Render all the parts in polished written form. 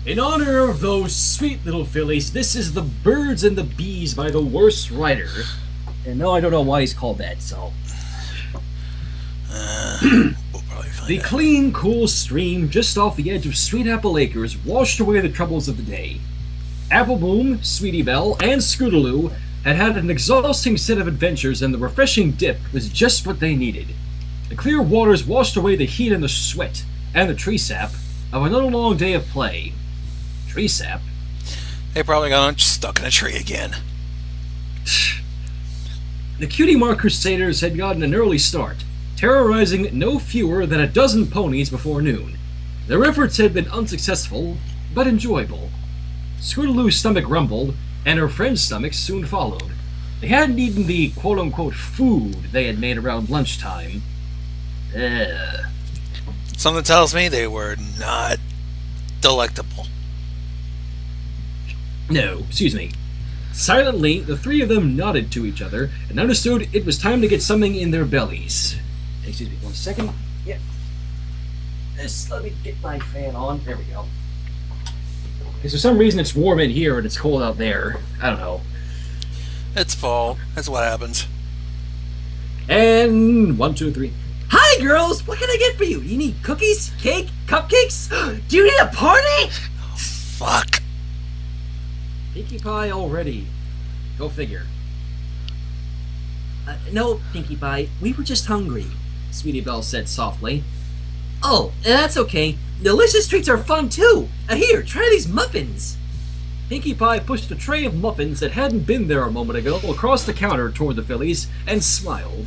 In honor of those sweet little fillies, this is The Birds and the Bees by the Worst Writer. And no, I don't know why he's called that, so... We'll probably find The out. clean, cool stream just off the edge of Sweet Apple Acres washed away the troubles of the day. Apple Bloom, Sweetie Belle, and Scootaloo had an exhausting set of adventures, and the refreshing dip was just what they needed. The clear waters washed away the heat and the sweat, and the tree sap, of another long day of play. Tree sap? They probably got stuck in a tree again. The Cutie Crusaders had gotten an early start, terrorizing no fewer than a dozen ponies before noon. Their efforts had been unsuccessful, but enjoyable. Scootaloo's stomach rumbled, and her friend's stomach soon followed. They hadn't eaten the quote-unquote food they had made around lunchtime. Something tells me they were not delectable. No, excuse me. Silently, the three of them nodded to each other and understood it was time to get something in their bellies. Excuse me, 1 second. Yep. Let me get my fan on. There we go. Because for some reason it's warm in here and it's cold out there. I don't know. It's fall. That's what happens. And 1, 2, 3. Hi, girls! What can I get for you? You need cookies, cake, cupcakes? Do you need a party? Fuck. Pinkie Pie already. Go figure. No, Pinkie Pie. We were just hungry. Sweetie Belle said softly. Oh, that's okay. Delicious treats are fun, too. Here, try these muffins. Pinkie Pie pushed a tray of muffins that hadn't been there a moment ago across the counter toward the fillies and smiled.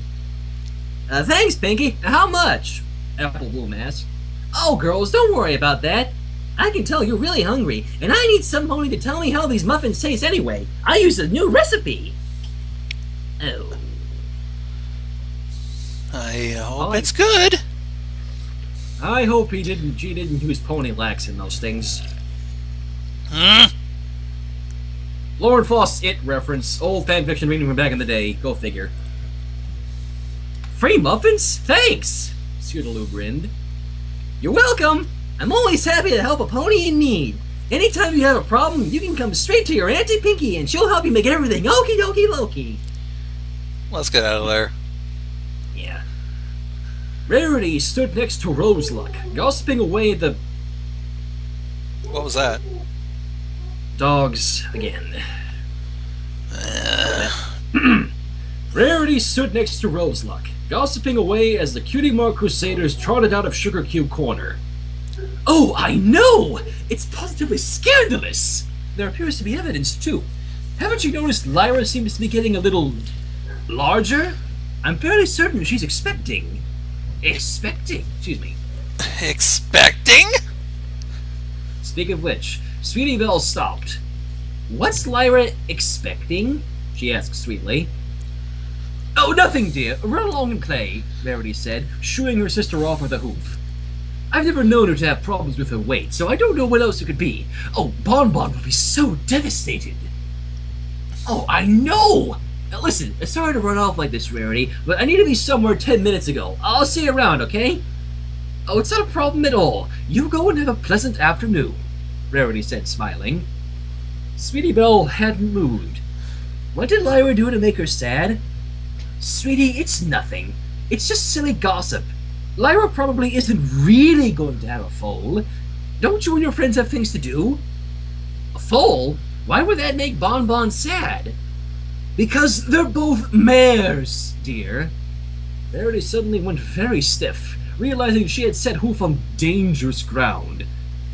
Thanks, Pinkie. How much? Apple Bloom asked. Oh, girls, don't worry about that. I can tell you're really hungry, and I need some pony to tell me how these muffins taste anyway. I used a new recipe. Oh. I hope it's good. I hope she didn't use pony lax in those things. Lauren Faust's It reference, old fanfiction reading from back in the day. Go figure. Free muffins? Thanks! Scootaloo grinned. You're welcome! I'm always happy to help a pony in need. Anytime you have a problem, you can come straight to your Auntie Pinkie and she'll help you make everything okie dokie Loki. Let's get out of there. Yeah. Rarity stood next to Roseluck, gossiping away the... What was that? Dogs again. Rarity stood next to Roseluck, gossiping away as the Cutie Crusaders trotted out of Sugar Cube Corner. Oh, I know! It's positively scandalous! There appears to be evidence, too. Haven't you noticed Lyra seems to be getting a little... larger? I'm fairly certain she's expecting... excuse me. Expecting? Speak of which, Sweetie Belle stopped. What's Lyra expecting? She asked sweetly. Oh, nothing, dear. Run along and play, Rarity said, shooing her sister off with a hoof. I've never known her to have problems with her weight, so I don't know what else it could be. Oh, Bonbon would be so devastated. Oh, I know! Now listen, sorry to run off like this, Rarity, but I need to be somewhere 10 minutes ago. I'll see you around, okay? Oh, it's not a problem at all. You go and have a pleasant afternoon, Rarity said, smiling. Sweetie Belle hadn't moved. What did Lyra do to make her sad? Sweetie, it's nothing. It's just silly gossip. Lyra probably isn't really going to have a foal. Don't you and your friends have things to do? A foal? Why would that make Bonbon sad? Because they're both mares, dear. Rarity suddenly went very stiff, realizing she had set hoof on dangerous ground.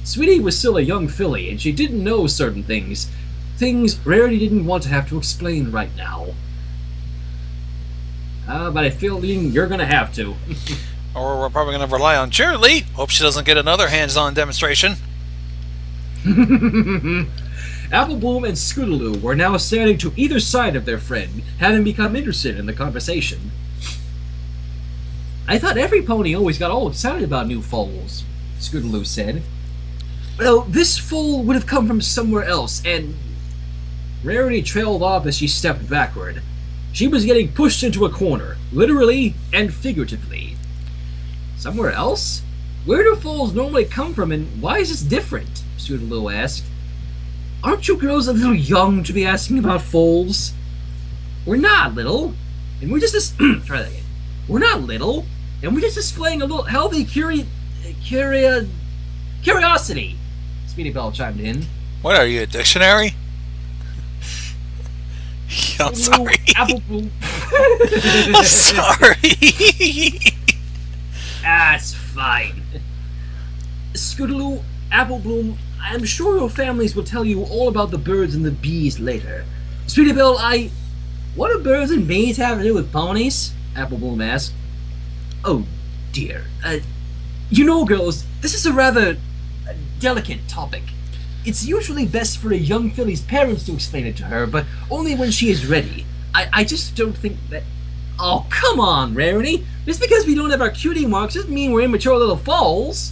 Sweetie was still a young filly, and she didn't know certain things. Things Rarity didn't want to have to explain right now. But I feel you're gonna have to. Or we're probably going to rely on Cheerily. Hope she doesn't get another hands-on demonstration. Apple Bloom and Scootaloo were now standing to either side of their friend, having become interested in the conversation. I thought every pony always got all excited about new foals, Scootaloo said. Well, this foal would have come from somewhere else, and... Rarity trailed off as she stepped backward. She was getting pushed into a corner, literally and figuratively. Somewhere else? Where do foals normally come from, and why is this different? Scootaloo asked. Aren't you girls a little young to be asking about foals? We're not little, and we're just try that again. We're not little, and we're just displaying a little healthy curiosity. Speedy Belle chimed in. What are you, a dictionary? I'm sorry. Apple Bloom. I'm sorry. That's fine. Scootaloo, Apple Bloom, I'm sure your families will tell you all about the birds and the bees later. Sweetie Belle, what do birds and bees have to do with ponies? Apple Bloom asked. Oh, dear. You know, girls, this is a rather delicate topic. It's usually best for a young filly's parents to explain it to her, but only when she is ready. I just don't think that... Oh, come on, Rarity. Just because we don't have our cutie marks doesn't mean we're immature little foals.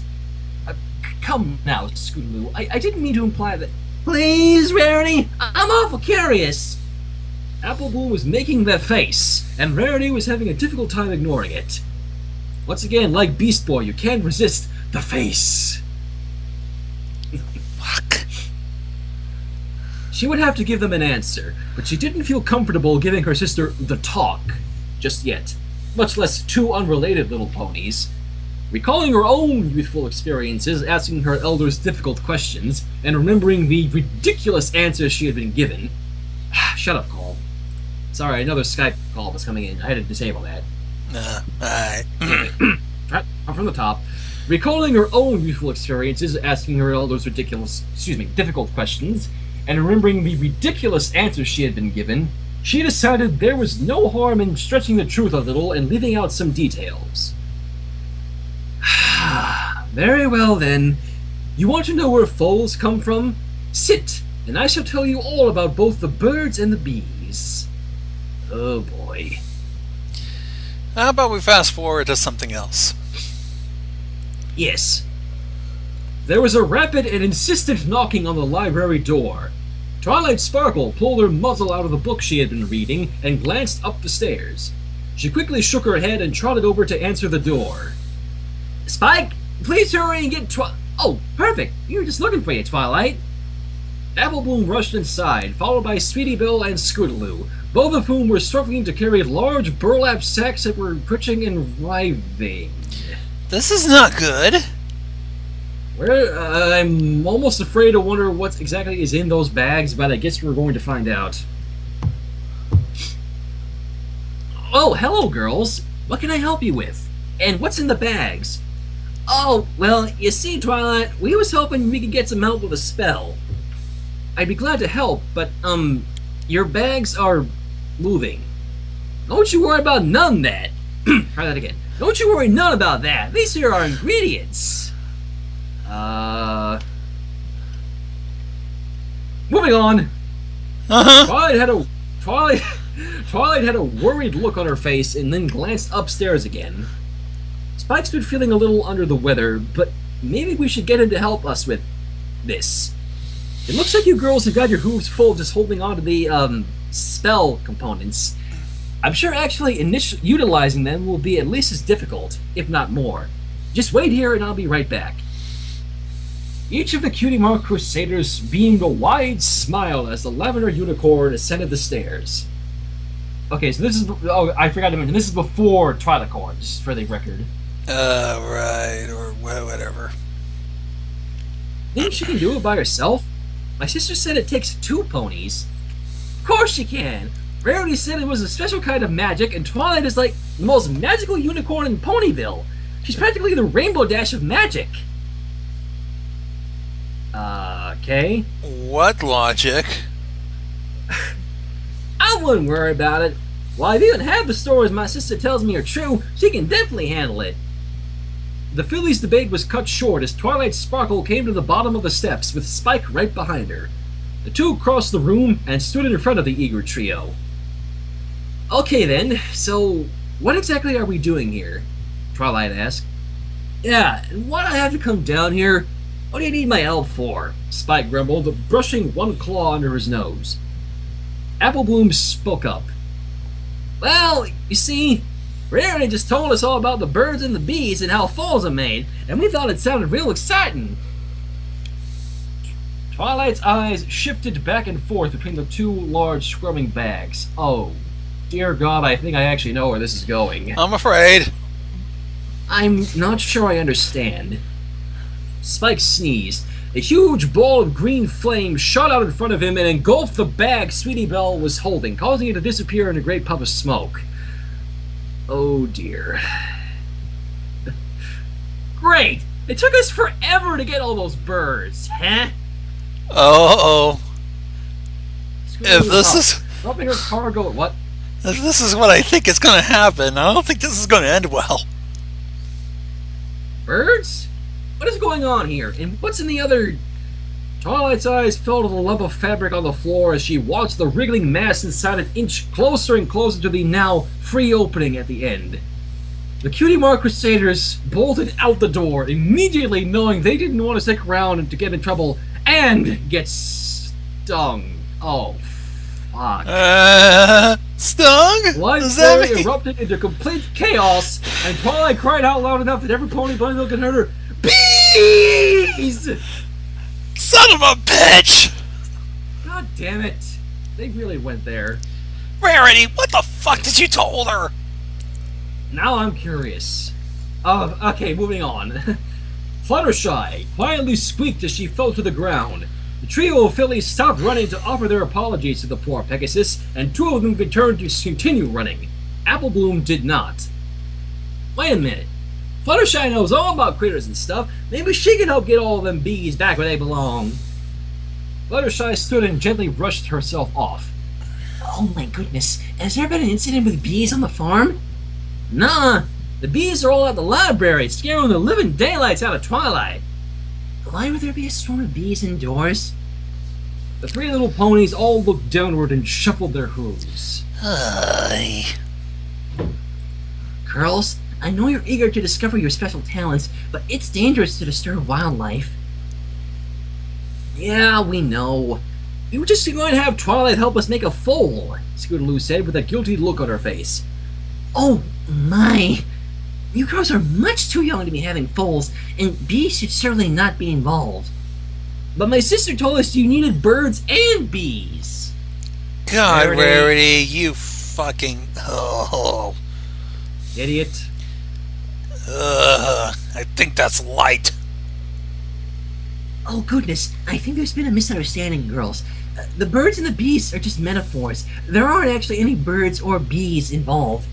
Come now, Scootaloo. I didn't mean to imply that... Please, Rarity. I'm awful curious. Apple Bloom was making that face, and Rarity was having a difficult time ignoring it. Once again, like Beast Boy, you can't resist the face. Fuck. She would have to give them an answer, but she didn't feel comfortable giving her sister the talk just yet, much less two unrelated little ponies. Recalling her own youthful experiences, asking her elders difficult questions, and remembering the ridiculous answers she had been given. Shut up, call. Sorry, another Skype call was coming in. I had to disable that. Alright. From the top. Recalling her own youthful experiences, asking her elders difficult questions, and remembering the ridiculous answers she had been given, she decided there was no harm in stretching the truth a little and leaving out some details. Very well then. You want to know where foals come from? Sit, and I shall tell you all about both the birds and the bees. Oh boy. How about we fast forward to something else? Yes. There was a rapid and insistent knocking on the library door. Twilight Sparkle pulled her muzzle out of the book she had been reading and glanced up the stairs. She quickly shook her head and trotted over to answer the door. Spike, please hurry and get Oh, perfect. We were just looking for you, Twilight. Apple Bloom rushed inside, followed by Sweetie Belle and Scootaloo, both of whom were struggling to carry large burlap sacks that were twitching and writhing. This is not good. I'm almost afraid to wonder what exactly is in those bags, but I guess we're going to find out. Oh, hello, girls. What can I help you with? And what's in the bags? Oh, well, you see, Twilight, we was hoping we could get some help with a spell. I'd be glad to help, but, your bags are moving. Don't you worry about none of that. Try that again. Don't you worry none about that. These here are ingredients. Moving on. Twilight had a worried look on her face and then glanced upstairs again. Spike's been feeling a little under the weather, but maybe we should get him to help us with this. It looks like you girls have got your hooves full just holding on to the, spell components. I'm sure actually utilizing them will be at least as difficult, if not more. Just wait here and I'll be right back. Each of the Cutie Mark Crusaders beamed a wide smile as the Lavender Unicorn ascended the stairs. Okay, so this is... Oh, I forgot to mention, this is before Twilicorn, just for the record. Right, or whatever. Think she can do it by herself? My sister said it takes 2 ponies. Of course she can! Rarity said it was a special kind of magic, and Twilight is like the most magical unicorn in Ponyville. She's practically the Rainbow Dash of magic. Okay. What logic? I wouldn't worry about it. Well, if even half the stories my sister tells me are true, she can definitely handle it. The filly's debate was cut short as Twilight Sparkle came to the bottom of the steps with Spike right behind her. The two crossed the room and stood in front of the eager trio. Okay then, so what exactly are we doing here? Twilight asked. Yeah, and why'd I have to come down here? What do you need my help for? Spike grumbled, brushing one claw under his nose. Apple Bloom spoke up. Well, you see, Rarity just told us all about the birds and the bees and how falls are made, and we thought it sounded real exciting. Twilight's eyes shifted back and forth between the two large scrubbing bags. Oh, dear God, I think I actually know where this is going. I'm afraid. I'm not sure I understand. Spike sneezed. A huge ball of green flame shot out in front of him and engulfed the bag Sweetie Belle was holding, causing it to disappear in a great puff of smoke. Oh dear. Great! It took us forever to get all those birds, huh? Oh. If this is... Helping her cargo... What? If this is what I think is going to happen, I don't think this is going to end well. Birds? What is going on here? And what's in the other... Twilight's eyes fell to the lump of fabric on the floor as she watched the wriggling mass inside it inch closer and closer to the now free opening at the end. The Cutie Mark Crusaders bolted out the door, immediately knowing they didn't want to stick around and to get in trouble and get stung. Oh, fuck. Stung? Life story erupted into complete chaos, and Twilight cried out loud enough that every pony bunny could hear her. Bees! Son of a bitch! God damn it. They really went there. Rarity, what the fuck did you told her? Now I'm curious. Okay, moving on. Fluttershy quietly squeaked as she fell to the ground. The trio of fillies stopped running to offer their apologies to the poor Pegasus, and two of them returned to continue running. Apple Bloom did not. Wait a minute. Fluttershy knows all about critters and stuff. Maybe she can help get all of them bees back where they belong. Fluttershy stood and gently brushed herself off. Oh my goodness, has there been an incident with bees on the farm? Nah, the bees are all at the library, scaring the living daylights out of Twilight. Why would there be a swarm of bees indoors? The three little ponies all looked downward and shuffled their hooves. Girls, I know you're eager to discover your special talents, but it's dangerous to disturb wildlife. Yeah, we know. We were just going to have Twilight help us make a foal, Scootaloo said with a guilty look on her face. Oh my! You girls are much too young to be having foals, and bees should certainly not be involved. But my sister told us you needed birds and bees. God, Rarity, you fucking... Oh. Idiot. I think that's light. Oh goodness, I think there's been a misunderstanding, girls. The birds and the bees are just metaphors. There aren't actually any birds or bees involved.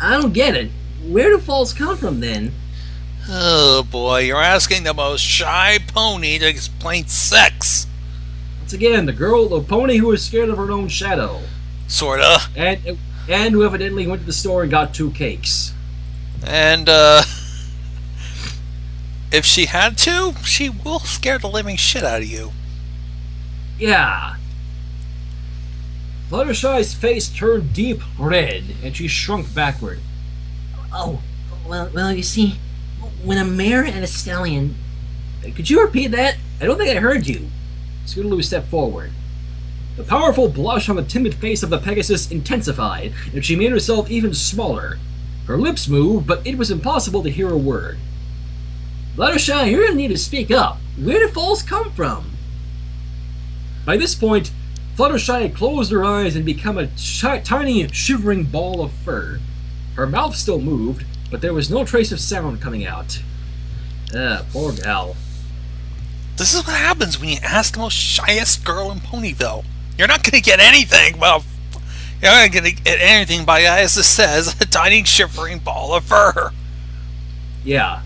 I don't get it. Where do falls come from, then? Oh boy, you're asking the most shy pony to explain sex. Once again, the pony who was scared of her own shadow. Sorta. And who evidently went to the store and got 2 cakes. And, if she had to, she will scare the living shit out of you. Yeah. Fluttershy's face turned deep red, and she shrunk backward. Oh, well, you see, when a mare and a stallion... Could you repeat that? I don't think I heard you. Scootaloo stepped forward. The powerful blush on the timid face of the Pegasus intensified, and she made herself even smaller. Her lips moved, but it was impossible to hear a word. Fluttershy, you're gonna need to speak up. Where do falls come from? By this point, Fluttershy had closed her eyes and become a tiny, shivering ball of fur. Her mouth still moved, but there was no trace of sound coming out. Poor gal. This is what happens when you ask the most shyest girl in Ponyville. You're not going to get anything. Well, you're not going to get anything by, as it says, a tiny shivering ball of fur. Yeah.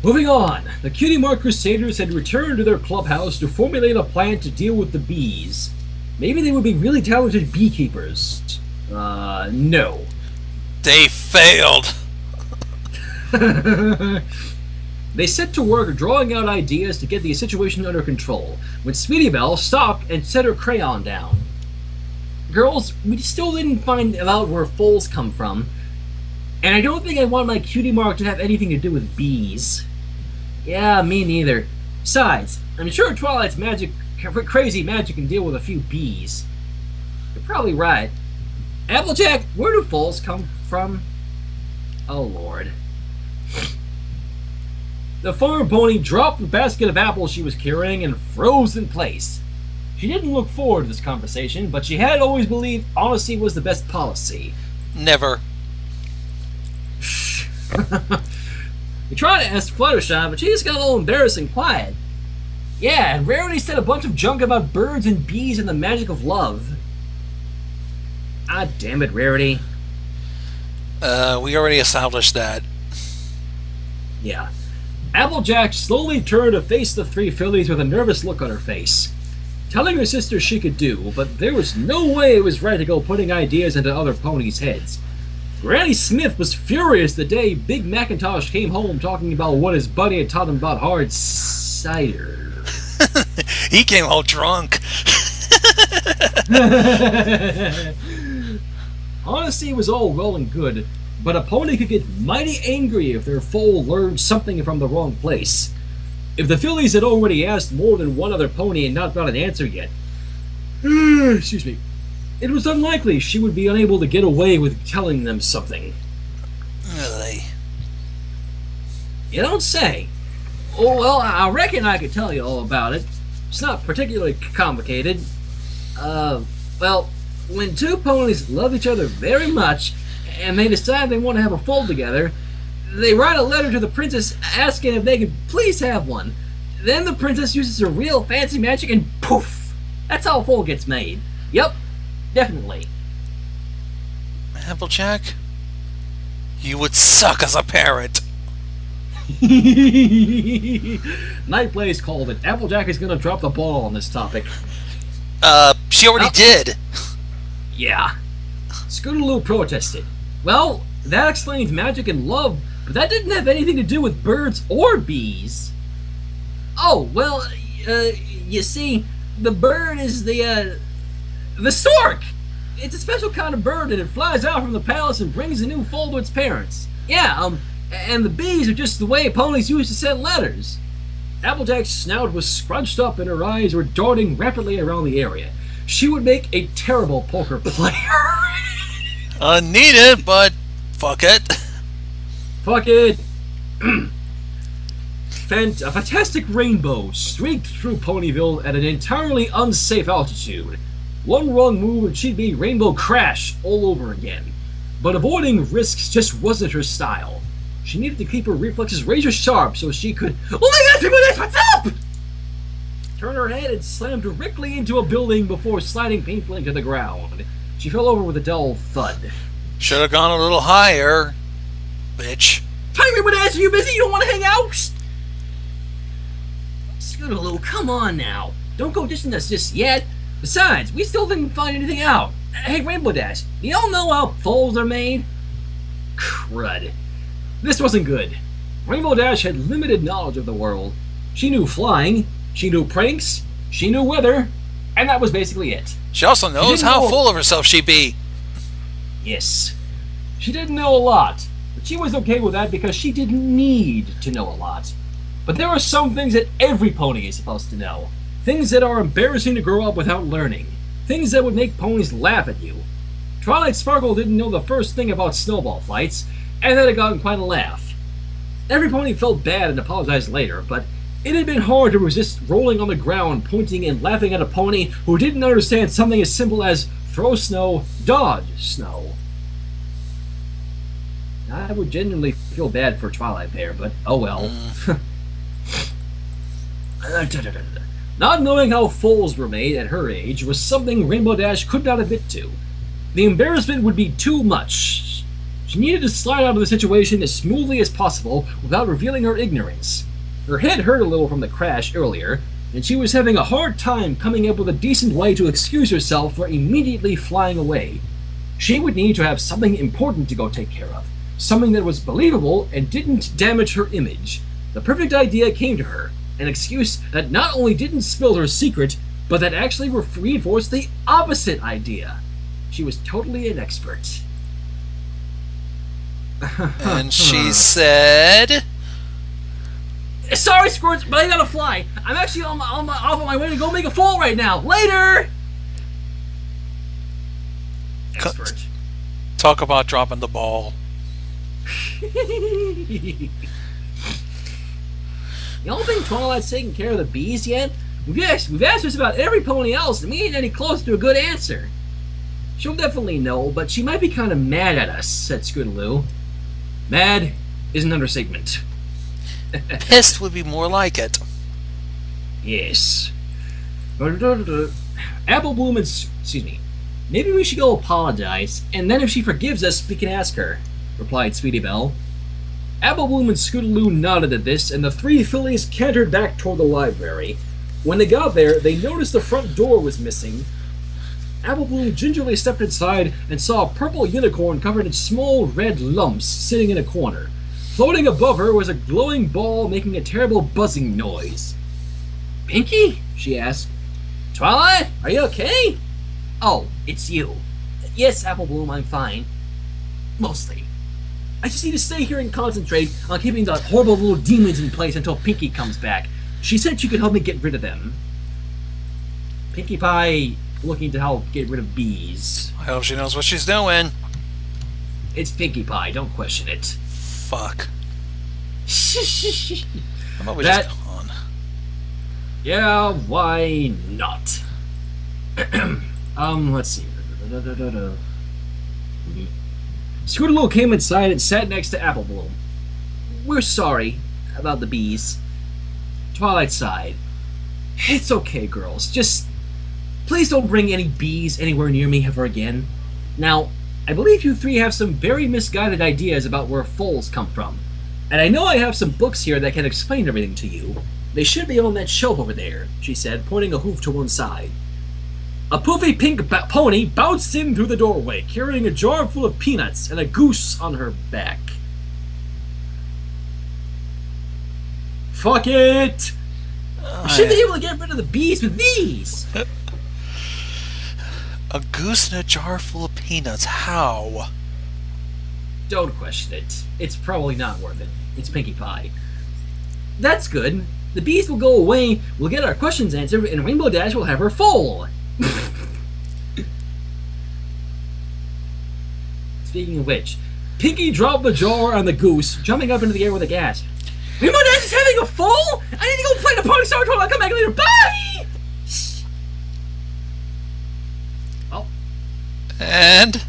Moving on, the Cutie Mark Crusaders had returned to their clubhouse to formulate a plan to deal with the bees. Maybe they would be really talented beekeepers. No. They failed. They set to work drawing out ideas to get the situation under control, when Sweetie Belle stopped and set her crayon down. Girls, we still didn't find out where foals come from, and I don't think I want my Cutie Mark to have anything to do with bees. Yeah, me neither. Besides, I'm sure Twilight's crazy magic can deal with a few bees. You're probably right. Applejack, where do foals come from? Oh, Lord. The farm pony dropped the basket of apples she was carrying and froze in place. She didn't look forward to this conversation, but she had always believed honesty was the best policy. Never. We tried to ask Fluttershy, but she just got all embarrassed and quiet. Yeah, and Rarity said a bunch of junk about birds and bees and the magic of love. Ah, damn it, Rarity. We already established that. Yeah. Applejack slowly turned to face the three fillies with a nervous look on her face. Telling her sister she could do, but there was no way it was right to go putting ideas into other ponies' heads. Granny Smith was furious the day Big Macintosh came home talking about what his buddy had taught him about hard cider. He came home drunk. Honesty was all well and good, but a pony could get mighty angry if their foal learned something from the wrong place. If the fillies had already asked more than one other pony and not got an answer yet, excuse me, it was unlikely she would be unable to get away with telling them something. Really? You don't say. Oh, well, I reckon I could tell you all about it. It's not particularly complicated. Well, when two ponies love each other very much, and they decide they want to have a foal together, they write a letter to the princess asking if they could please have one. Then the princess uses her real fancy magic and poof! That's how a foal gets made. Yep, definitely. Applejack? You would suck as a parent. Night Blaze called it. Applejack is gonna drop the ball on this topic. She already did. Yeah. Scootaloo protested. Well, that explains magic and love, but that didn't have anything to do with birds or bees. Oh, well, you see, the bird is the stork! It's a special kind of bird, and it flies out from the palace and brings a new foal to its parents. Yeah, and the bees are just the way ponies used to send letters. Applejack's snout was scrunched up and her eyes were darting rapidly around the area. She would make a terrible poker player. Unneeded, but fuck it. Fuck it. A fantastic rainbow streaked through Ponyville at an entirely unsafe altitude. One wrong move and she'd be Rainbow Crash all over again. But avoiding risks just wasn't her style. She needed to keep her reflexes razor sharp so she could— oh my god, people, what's up? Turn her head and slam directly into a building before sliding painfully to the ground. She fell over with a dull thud. Should have gone a little higher, bitch. Tiger, what ass, are you busy? You don't want to hang out? Scootaloo, come on now. Don't go dissing us just yet. Besides, we still didn't find anything out. Hey, Rainbow Dash, do y'all know how foals are made? Crud. This wasn't good. Rainbow Dash had limited knowledge of the world. She knew flying, she knew pranks, she knew weather, and that was basically it. She also knows how full of herself she be. Yes. She didn't know a lot, but she was okay with that because she didn't need to know a lot. But there are some things that every pony is supposed to know. Things that are embarrassing to grow up without learning. Things that would make ponies laugh at you. Twilight Sparkle didn't know the first thing about snowball fights, and that had gotten quite a laugh. Every pony felt bad and apologized later, but it had been hard to resist rolling on the ground, pointing and laughing at a pony who didn't understand something as simple as throw snow, dodge snow. I would genuinely feel bad for Twilight Bear, but oh well. Not knowing how foals were made at her age was something Rainbow Dash could not admit to. The embarrassment would be too much. She needed to slide out of the situation as smoothly as possible without revealing her ignorance. Her head hurt a little from the crash earlier, and she was having a hard time coming up with a decent way to excuse herself for immediately flying away. She would need to have something important to go take care of, something that was believable and didn't damage her image. The perfect idea came to her, an excuse that not only didn't spill her secret, but that actually reinforced the opposite idea. She was totally an expert. And she said... Sorry, Squirts, but I gotta fly. I'm actually off on my way to go make a fall right now. Later! Expert. Talk about dropping the ball. Y'all think Twilight's taking care of the bees yet? We've asked just about every pony else, and we ain't any closer to a good answer. She'll definitely know, but she might be kind of mad at us, said Scootaloo. Mad is an understatement. Pissed would be more like it. Yes. Apple Bloom and... excuse me. Maybe we should go apologize, and then if she forgives us, we can ask her, replied Sweetie Belle. Apple Bloom and Scootaloo nodded at this, and the three fillies cantered back toward the library. When they got there, they noticed the front door was missing. Apple Bloom gingerly stepped inside and saw a purple unicorn covered in small red lumps sitting in a corner. Floating above her was a glowing ball making a terrible buzzing noise. Pinky? She asked. Twilight, are you okay? Oh, it's you. Yes, Apple Bloom, I'm fine. Mostly. I just need to stay here and concentrate on keeping the horrible little demons in place until Pinkie comes back. She said she could help me get rid of them. Pinkie Pie looking to help get rid of bees. I hope she knows what she's doing. It's Pinkie Pie, don't question it. Fuck. How about we That- just go on? Yeah, why not? Let's see. Scootaloo came inside and sat next to Apple Bloom. We're sorry about the bees. Twilight sighed. It's okay, girls. Just please don't bring any bees anywhere near me ever again. Now, I believe you three have some very misguided ideas about where foals come from. And I know I have some books here that can explain everything to you. They should be on that shelf over there, she said, pointing a hoof to one side. A poofy pink pony bounced in through the doorway, carrying a jar full of peanuts and a goose on her back. Fuck it! We should be able to get rid of the bees with these! A goose in a jar full of peanuts. How? Don't question it. It's probably not worth it. It's Pinkie Pie. That's good. The bees will go away, we'll get our questions answered, and Rainbow Dash will have her foal. Speaking of which, Pinkie dropped the jar on the goose, jumping up into the air with a gasp. Rainbow Dash is having a foal? I need to go play the Pony Star Tour. I'll come back later. Bye! Oh. And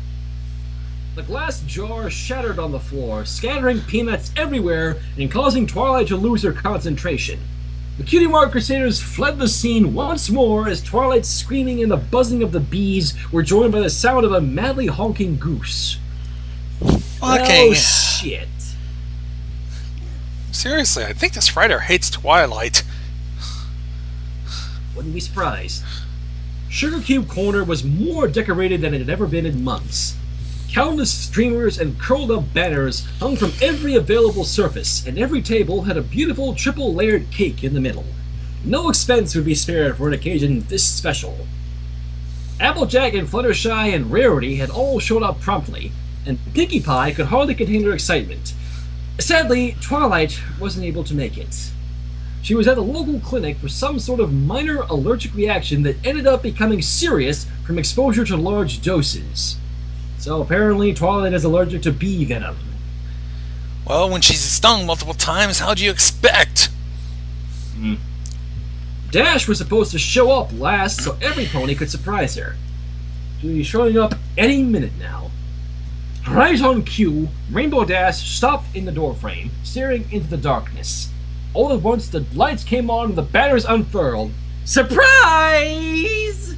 The glass jar shattered on the floor, scattering peanuts everywhere and causing Twilight to lose her concentration. The Cutie Mark Crusaders fled the scene once more as Twilight's screaming and the buzzing of the bees were joined by the sound of a madly honking goose. fucking Oh, shit. seriously, I think this writer hates Twilight. Wouldn't be surprised. Sugar Cube Corner was more decorated than it had ever been in months. Countless streamers and curled-up banners hung from every available surface, and every table had a beautiful triple-layered cake in the middle. No expense would be spared for an occasion this special. Applejack and Fluttershy and Rarity had all showed up promptly, and Pinkie Pie could hardly contain her excitement. Sadly, Twilight wasn't able to make it. She was at a local clinic for some sort of minor allergic reaction that ended up becoming serious from exposure to large doses. So apparently Twilight is allergic to bee venom. Well, when she's stung multiple times, how'd you expect? Dash was supposed to show up last so every pony could surprise her. She'll be showing up any minute now. Right on cue, Rainbow Dash stopped in the doorframe, staring into the darkness. All at once, the lights came on and the banners unfurled. Surprise!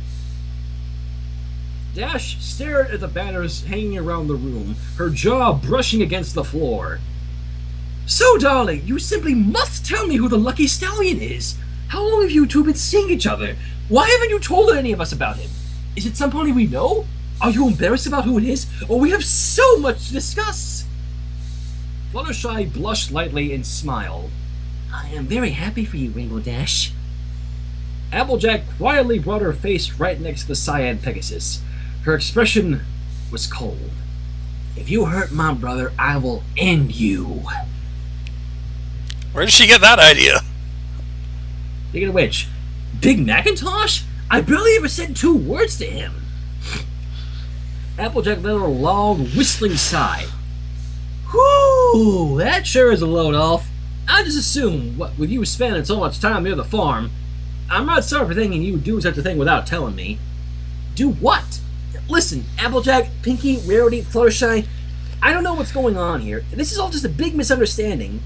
Dash stared at the banners hanging around the room, her jaw brushing against the floor. So, darling, you simply must tell me who the Lucky Stallion is. How long have you two been seeing each other? Why haven't you told any of us about him? Is it some pony we know? Are you embarrassed about who it is? Oh, we have so much to discuss! Fluttershy blushed lightly and smiled. I am very happy for you, Rainbow Dash. Applejack quietly brought her face right next to the Cyan Pegasus. Her expression was cold. If you hurt my brother, I will end you. Where did she get that idea? Speaking of which, Big Macintosh? I barely ever said 2 words to him. Applejack let out a long, whistling sigh. Whew, that sure is a load off. I just assume, what with you spending so much time near the farm, I'm not sorry for thinking you would do such a thing without telling me. Do what? Listen, Applejack, Pinky, Rarity, Fluttershy, I don't know what's going on here. This is all just a big misunderstanding.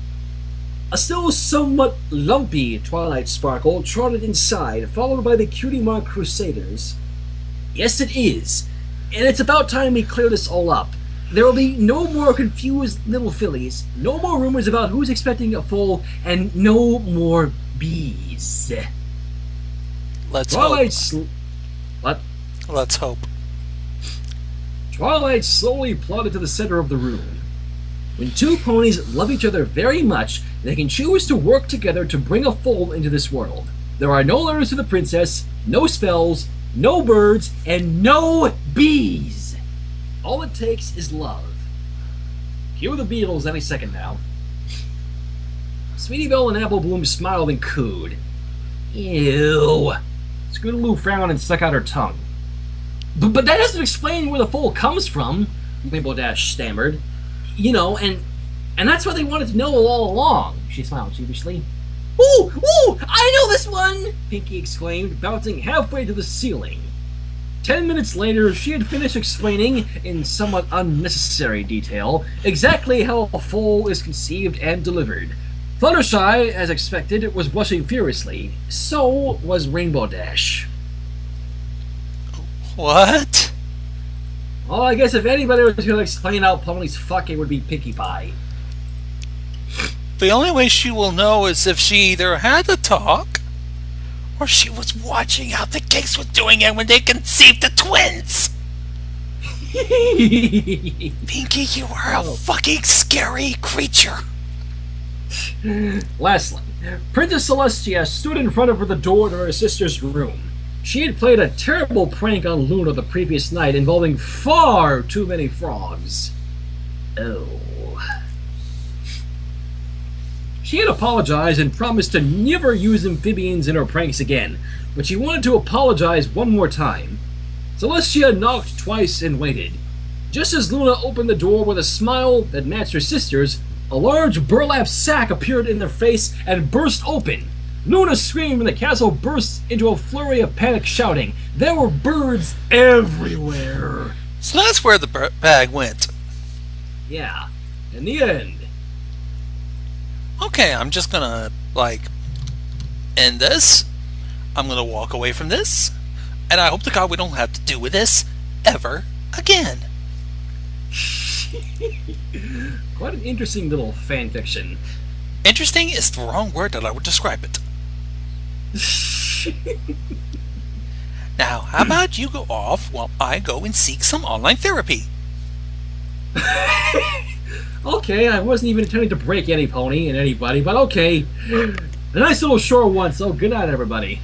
A still somewhat lumpy Twilight Sparkle trotted inside, followed by the Cutie Mark Crusaders. Yes, it is. And it's about time we clear this all up. There will be no more confused little fillies, no more rumors about who's expecting a foal, and no more bees. Let's Twilight hope. What? Let's hope. Twilight slowly plodded to the center of the room. When two ponies love each other very much, they can choose to work together to bring a foal into this world. There are no letters to the princess, no spells, no birds, and no bees. All it takes is love. Cue the Beatles any second now. Sweetie Belle and Apple Bloom smiled and cooed. Ew. Scootaloo frowned and stuck out her tongue. But that doesn't explain where the foal comes from, Rainbow Dash stammered. You know, and that's what they wanted to know all along, she smiled sheepishly. Ooh, I know this one, Pinky exclaimed, bouncing halfway to the ceiling. 10 minutes later, she had finished explaining, in somewhat unnecessary detail, exactly how a foal is conceived and delivered. Fluttershy, as expected, was blushing furiously. So was Rainbow Dash. What? Well, I guess if anybody was going to explain how ponies fuck, it would be Pinkie Pie. The only way she will know is if she either had to talk, or she was watching how the cakes were doing it when they conceived the twins. Pinky, you are a fucking scary creature. Lastly, Princess Celestia stood in front of the door to her sister's room. She had played a terrible prank on Luna the previous night involving far too many frogs. Oh. She had apologized and promised to never use amphibians in her pranks again, but she wanted to apologize one more time. Celestia knocked twice and waited. Just as Luna opened the door with a smile that matched her sister's, a large burlap sack appeared in their face and burst open. Luna screamed and the castle burst into a flurry of panic shouting. There were birds everywhere. So that's where the bag went. Yeah, in the end. Okay, I'm just gonna, end this. I'm gonna walk away from this. And I hope to God we don't have to do with this ever again. Quite an interesting little fan fiction. Interesting is the wrong word that I would describe it. Now, how about you go off while I go and seek some online therapy? Okay, I wasn't even intending to break any pony and anybody, but okay. A nice little short one, so good night, everybody.